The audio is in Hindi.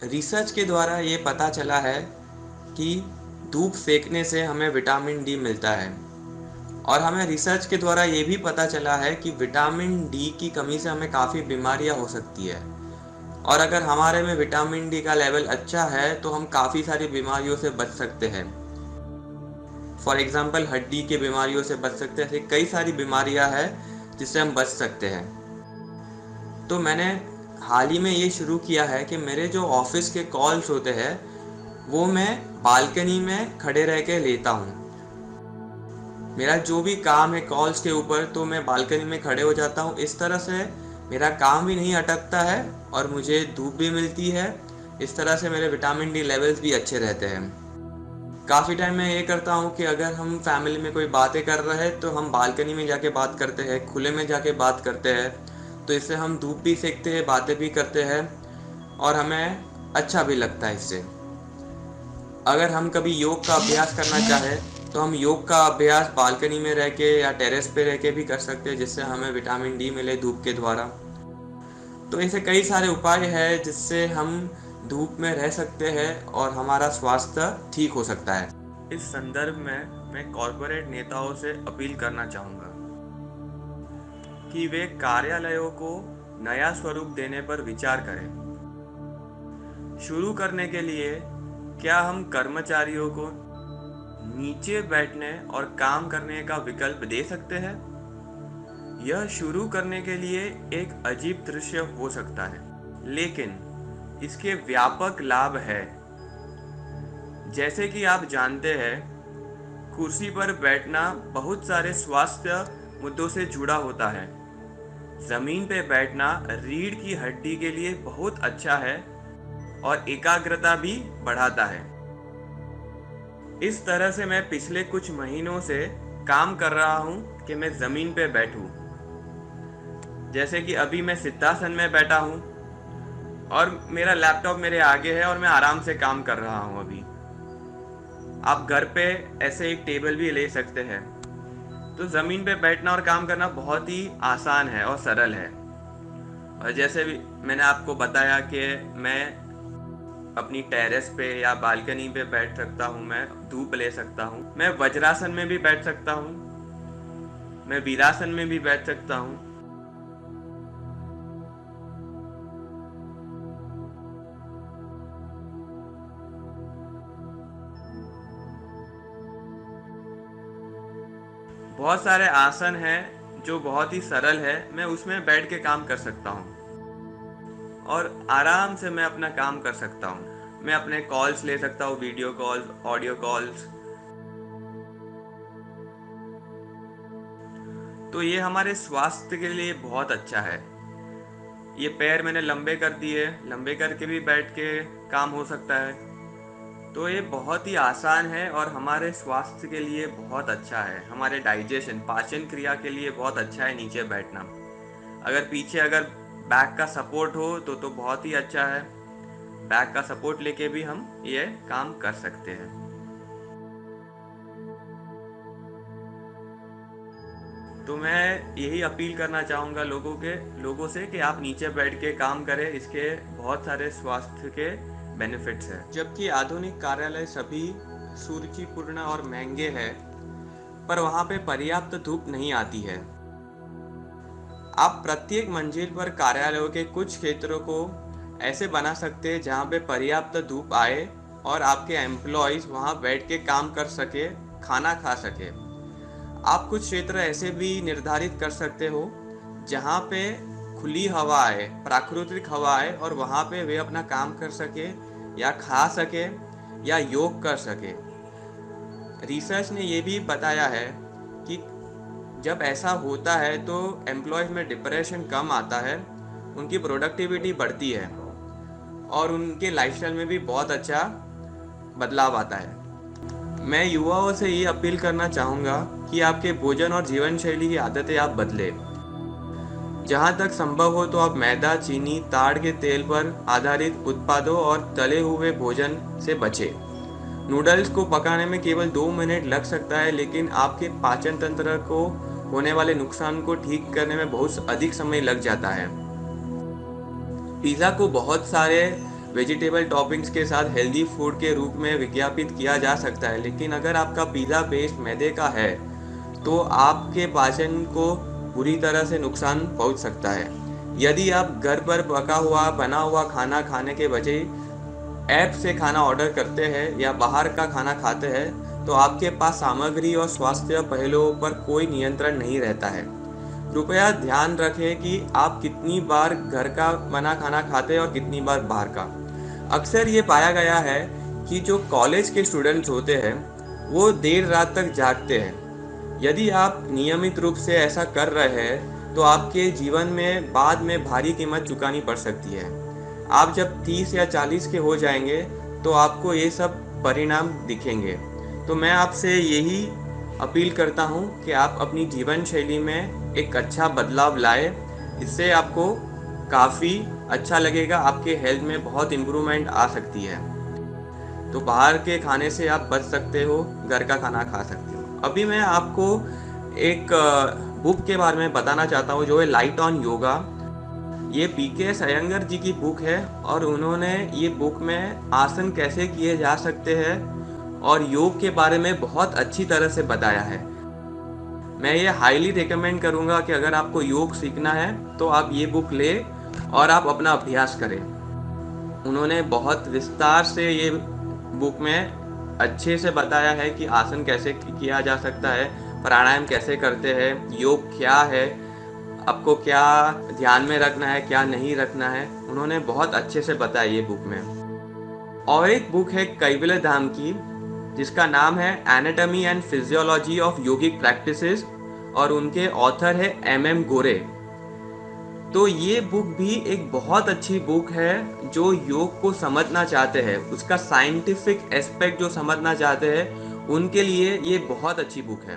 रिसर्च के द्वारा ये पता चला है कि धूप सेकने से हमें विटामिन डी मिलता है। और हमें रिसर्च के द्वारा ये भी पता चला है कि विटामिन डी की कमी से हमें काफ़ी बीमारियां हो सकती है। और अगर हमारे में विटामिन डी का लेवल अच्छा है तो हम काफ़ी सारी बीमारियों से बच सकते हैं। फॉर एग्ज़ाम्पल हड्डी की बीमारियों से बच सकते हैं। ऐसी कई सारी बीमारियां हैं जिससे हम बच सकते हैं। तो मैंने हाल ही में ये शुरू किया है कि मेरे जो ऑफिस के कॉल्स होते हैं वो मैं बालकनी में खड़े रह के लेता हूँ। मेरा जो भी काम है कॉल्स के ऊपर तो मैं बालकनी में खड़े हो जाता हूँ। इस तरह से मेरा काम भी नहीं अटकता है और मुझे धूप भी मिलती है। इस तरह से मेरे विटामिन डी लेवल्स भी अच्छे रहते हैं। काफ़ी टाइम मैं ये करता हूँ कि अगर हम फैमिली में कोई बातें कर रहे हैं तो हम बालकनी में जाके बात करते हैं, खुले में जाके बात करते हैं। तो इससे हम धूप भी सेकते हैं, बातें भी करते हैं और हमें अच्छा भी लगता है इससे। अगर हम कभी योग का अभ्यास करना चाहें तो हम योग का अभ्यास बालकनी में रह के या टेरेस पे रह के भी कर सकते हैं, जिससे हमें विटामिन डी मिले धूप के द्वारा। तो ऐसे कई सारे उपाय हैं जिससे हम धूप में रह सकते हैं और हमारा स्वास्थ्य ठीक हो सकता है। इस संदर्भ में मैं कॉरपोरेट नेताओं से अपील करना चाहूँगा कि वे कार्यालयों को नया स्वरूप देने पर विचार करें। शुरू करने के लिए क्या हम कर्मचारियों को नीचे बैठने और काम करने का विकल्प दे सकते हैं? यह शुरू करने के लिए एक अजीब दृश्य हो सकता है, लेकिन इसके व्यापक लाभ है। जैसे कि आप जानते हैं, कुर्सी पर बैठना बहुत सारे स्वास्थ्य मुद्दों से जुड़ा होता है। जमीन पे बैठना रीढ़ की हड्डी के लिए बहुत अच्छा है और एकाग्रता भी बढ़ाता है। इस तरह से मैं पिछले कुछ महीनों से काम कर रहा हूँ कि मैं ज़मीन पे बैठूँ। जैसे कि अभी मैं सिद्धासन में बैठा हूँ और मेरा लैपटॉप मेरे आगे है और मैं आराम से काम कर रहा हूँ अभी। आप घर पे ऐसे एक टेबल भी ले सकते हैं। तो ज़मीन पे बैठना और काम करना बहुत ही आसान है और सरल है। और जैसे भी मैंने आपको बताया कि मैं अपनी टेरेस पे या बालकनी पे बैठ सकता हूँ, मैं धूप ले सकता हूँ, मैं वज्रासन में भी बैठ सकता हूँ, मैं वीरासन में भी बैठ सकता हूँ। बहुत सारे आसन हैं जो बहुत ही सरल है, मैं उसमें बैठ के काम कर सकता हूँ और आराम से मैं अपना काम कर सकता हूँ। मैं अपने कॉल्स ले सकता हूँ, वीडियो कॉल्स, ऑडियो कॉल्स। तो ये हमारे स्वास्थ्य के लिए बहुत अच्छा है। ये पैर मैंने लंबे कर दिए, लंबे करके भी बैठ के काम हो सकता है। तो ये बहुत ही आसान है और हमारे स्वास्थ्य के लिए बहुत अच्छा है। हमारे डाइजेशन, पाचन क्रिया के लिए बहुत अच्छा है नीचे बैठना। अगर पीछे अगर बैक का सपोर्ट हो तो बहुत ही अच्छा है। बैक का सपोर्ट लेके भी हम ये काम कर सकते हैं। तो मैं यही अपील करना चाहूँगा लोगों से कि आप नीचे बैठ के काम करें। इसके बहुत सारे स्वास्थ्य के बेनिफिट्स हैं। जबकि आधुनिक कार्यालय सभी सुरुचिपूर्ण और महंगे हैं, पर वहाँ पे पर्याप्त धूप नहीं आती है। आप प्रत्येक मंजिल पर कार्यालयों के कुछ क्षेत्रों को ऐसे बना सकते हैं जहाँ पे पर्याप्त धूप आए और आपके एम्प्लॉयज़ वहाँ बैठ के काम कर सके, खाना खा सके। आप कुछ क्षेत्र ऐसे भी निर्धारित कर सकते हो जहाँ पे खुली हवा है, प्राकृतिक हवा है और वहाँ पे वे अपना काम कर सके या खा सके या योग कर सके। रिसर्च ने ये भी बताया है कि जब ऐसा होता है तो एम्प्लॉयज़ में डिप्रेशन कम आता है, उनकी प्रोडक्टिविटी बढ़ती है और उनके लाइफस्टाइल में भी बहुत अच्छा बदलाव आता है। मैं युवाओं से ये अपील करना चाहूँगा कि आपके भोजन और जीवन शैली की आदतें आप बदलें। जहाँ तक संभव हो तो आप मैदा, चीनी, ताड़ के तेल पर आधारित उत्पादों और तले हुए भोजन से बचें। नूडल्स को पकाने में केवल 2 मिनट लग सकता है, लेकिन आपके पाचन तंत्र को होने वाले नुकसान को ठीक करने में बहुत अधिक समय लग जाता है। पिज़्ज़ा को बहुत सारे वेजिटेबल टॉपिंग्स के साथ हेल्दी फूड के रूप में विज्ञापित किया जा सकता है, लेकिन अगर आपका पिज़्ज़ा बेस्ड मैदे का है तो आपके पाचन को बुरी तरह से नुकसान पहुंच सकता है। यदि आप घर पर पका हुआ बना हुआ खाना खाने के बजाय ऐप से खाना ऑर्डर करते हैं या बाहर का खाना खाते हैं तो आपके पास सामग्री और स्वास्थ्य पहलुओं पर कोई नियंत्रण नहीं रहता है। कृपया ध्यान रखें कि आप कितनी बार घर का बना खाना खाते हैं और कितनी बार बाहर का। अक्सर ये पाया गया है कि जो कॉलेज के स्टूडेंट्स होते हैं वो देर रात तक जागते हैं। यदि आप नियमित रूप से ऐसा कर रहे हैं तो आपके जीवन में बाद में भारी कीमत चुकानी पड़ सकती है। आप जब 30 या 40 के हो जाएंगे तो आपको ये सब परिणाम दिखेंगे। तो मैं आपसे यही अपील करता हूँ कि आप अपनी जीवन शैली में एक अच्छा बदलाव लाए। इससे आपको काफ़ी अच्छा लगेगा, आपके हेल्थ में बहुत इम्प्रूवमेंट आ सकती है। तो बाहर के खाने से आप बच सकते हो, घर का खाना खा सकते हो। अभी मैं आपको एक बुक के बारे में बताना चाहता हूँ जो है लाइट ऑन योगा। ये पीके अयंगर जी की बुक है और उन्होंने ये बुक में आसन कैसे किए जा सकते हैं और योग के बारे में बहुत अच्छी तरह से बताया है। मैं ये हाईली रिकमेंड करूँगा कि अगर आपको योग सीखना है तो आप ये बुक ले और आप अपना अभ्यास करें। उन्होंने बहुत विस्तार से ये बुक में अच्छे से बताया है कि आसन कैसे किया जा सकता है, प्राणायाम कैसे करते हैं, योग क्या है, आपको क्या ध्यान में रखना है, क्या नहीं रखना है। उन्होंने बहुत अच्छे से बताया ये बुक में। और एक बुक है कैवल्य धाम की जिसका नाम है anatomy and physiology of yogic practices और उनके ऑथर है MM गोरे। तो ये बुक भी एक बहुत अच्छी बुक है जो योग को समझना चाहते हैं, उसका साइंटिफिक एस्पेक्ट जो समझना चाहते हैं उनके लिए ये बहुत अच्छी बुक है।